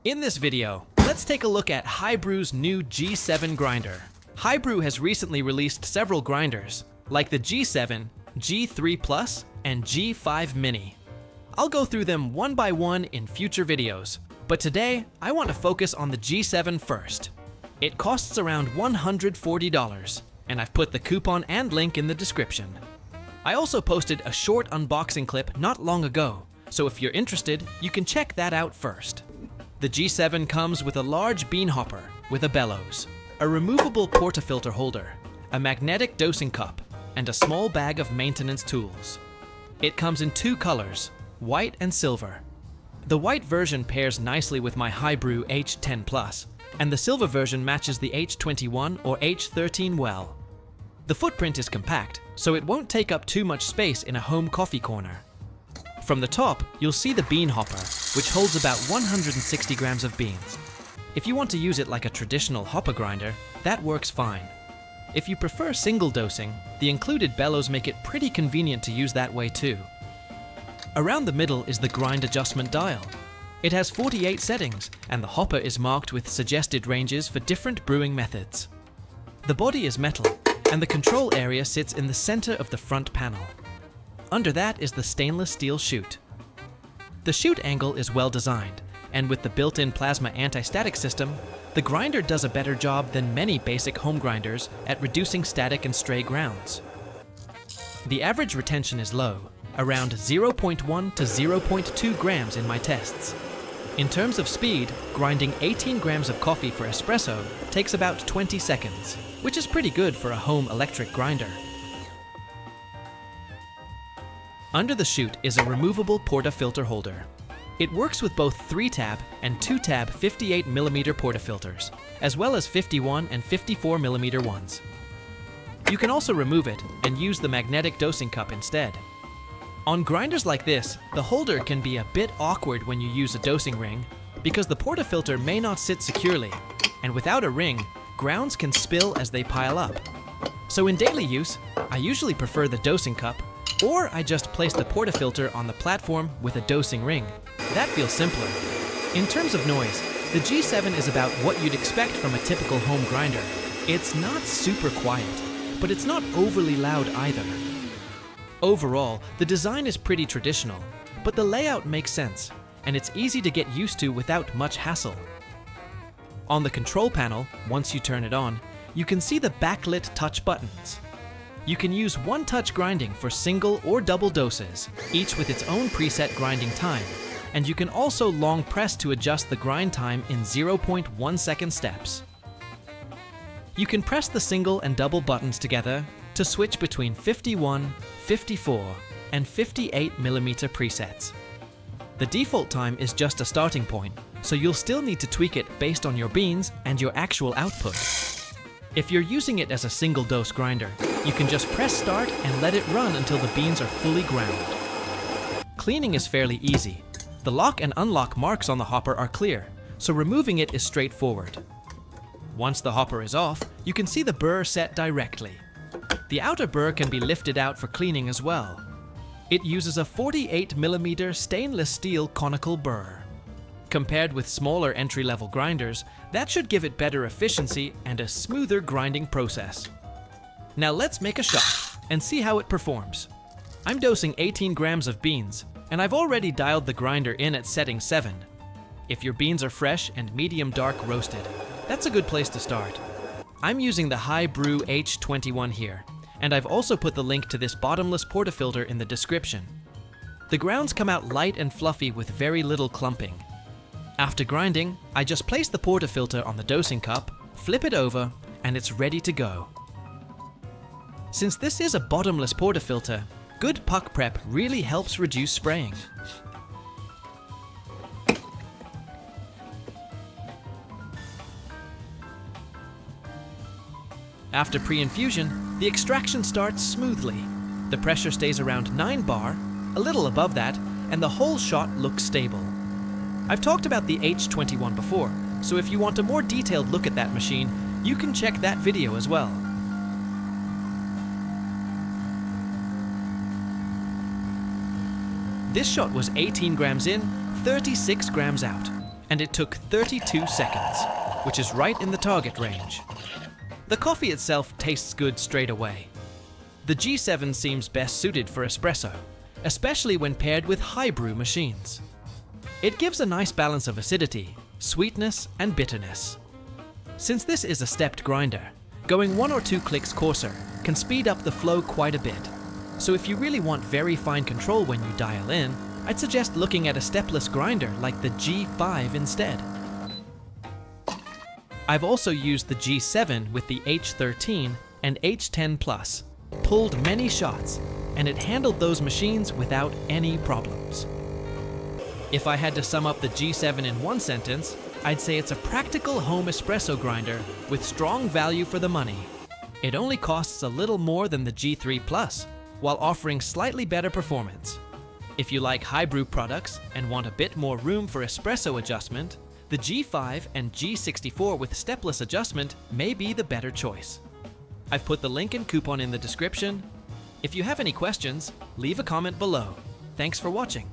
In this video, let's take a look at HiBREW's new G7 grinder. HiBREW has recently released several grinders, like the G7, G3 Plus, and G5 Mini. I'll go through them one by one in future videos, but today I want to focus on the G7 first. It costs around $140, and I've put the coupon and link in the description. I also posted a short unboxing clip not long ago, so if you're interested, you can check that out first. The G7 comes with a large bean hopper with a bellows, a removable portafilter holder, a magnetic dosing cup, and a small bag of maintenance tools. It comes in two colors, white and silver. The white version pairs nicely with my HiBREW H10 Plus, and the silver version matches the H21 or H13 well. The footprint is compact, so it won't take up too much space in a home coffee corner. From the top, you'll see the bean hopper, which holds about 160 grams of beans. If you want to use it like a traditional hopper grinder, that works fine. If you prefer single dosing, the included bellows make it pretty convenient to use that way too. Around the middle is the grind adjustment dial. It has 48 settings, and the hopper is marked with suggested ranges for different brewing methods. The body is metal, and the control area sits in the center of the front panel. Under that is the stainless steel chute. The chute angle is well designed, and with the built-in plasma anti-static system, the grinder does a better job than many basic home grinders at reducing static and stray grounds. The average retention is low, around 0.1 to 0.2 grams in my tests. In terms of speed, grinding 18 grams of coffee for espresso takes about 20 seconds, which is pretty good for a home electric grinder. Under the chute is a removable portafilter holder. It works with both 3-tab and 2-tab 58mm portafilters, as well as 51 and 54mm ones. You can also remove it and use the magnetic dosing cup instead. On grinders like this, the holder can be a bit awkward when you use a dosing ring, because the portafilter may not sit securely, and without a ring, grounds can spill as they pile up. So in daily use, I usually prefer the dosing cup, or I just place the portafilter on the platform with a dosing ring. That feels simpler. In terms of noise, the G7 is about what you'd expect from a typical home grinder. It's not super quiet, but it's not overly loud either. Overall, the design is pretty traditional, but the layout makes sense, and it's easy to get used to without much hassle. On the control panel, once you turn it on, you can see the backlit touch buttons. You can use one-touch grinding for single or double doses, each with its own preset grinding time, and you can also long press to adjust the grind time in 0.1 second steps. You can press the single and double buttons together to switch between 51, 54, and 58mm presets. The default time is just a starting point, so you'll still need to tweak it based on your beans and your actual output. If you're using it as a single dose grinder, you can just press start and let it run until the beans are fully ground. Cleaning is fairly easy. The lock and unlock marks on the hopper are clear, so removing it is straightforward. Once the hopper is off, you can see the burr set directly. The outer burr can be lifted out for cleaning as well. It uses a 48mm stainless steel conical burr. Compared with smaller entry-level grinders, that should give it better efficiency and a smoother grinding process. Now let's make a shot and see how it performs. I'm dosing 18 grams of beans, and I've already dialed the grinder in at setting 7. If your beans are fresh and medium dark roasted, that's a good place to start. I'm using the HiBREW H21 here, and I've also put the link to this bottomless portafilter in the description. The grounds come out light and fluffy with very little clumping. After grinding, I just place the portafilter on the dosing cup, flip it over, and it's ready to go. Since this is a bottomless portafilter, good puck prep really helps reduce spraying. After pre-infusion, the extraction starts smoothly. The pressure stays around 9 bar, a little above that, and the whole shot looks stable. I've talked about the H21 before, so if you want a more detailed look at that machine, you can check that video as well. This shot was 18 grams in, 36 grams out. and it took 32 seconds, which is right in the target range. The coffee itself tastes good straight away. The G7 seems best suited for espresso, especially when paired with HiBREW machines. It gives a nice balance of acidity, sweetness, and bitterness. Since this is a stepped grinder, going 1 or 2 clicks coarser can speed up the flow quite a bit. So if you really want very fine control when you dial in, I'd suggest looking at a stepless grinder like the G5 instead. I've also used the G7 with the H13 and H10 Plus, pulled many shots, and it handled those machines without any problems. If I had to sum up the G7 in one sentence, I'd say it's a practical home espresso grinder with strong value for the money. It only costs a little more than the G3 Plus, while offering slightly better performance. If you like HiBREW products and want a bit more room for espresso adjustment, the G5 and G64 with stepless adjustment may be the better choice. I've put the link and coupon in the description. If you have any questions, leave a comment below. Thanks for watching.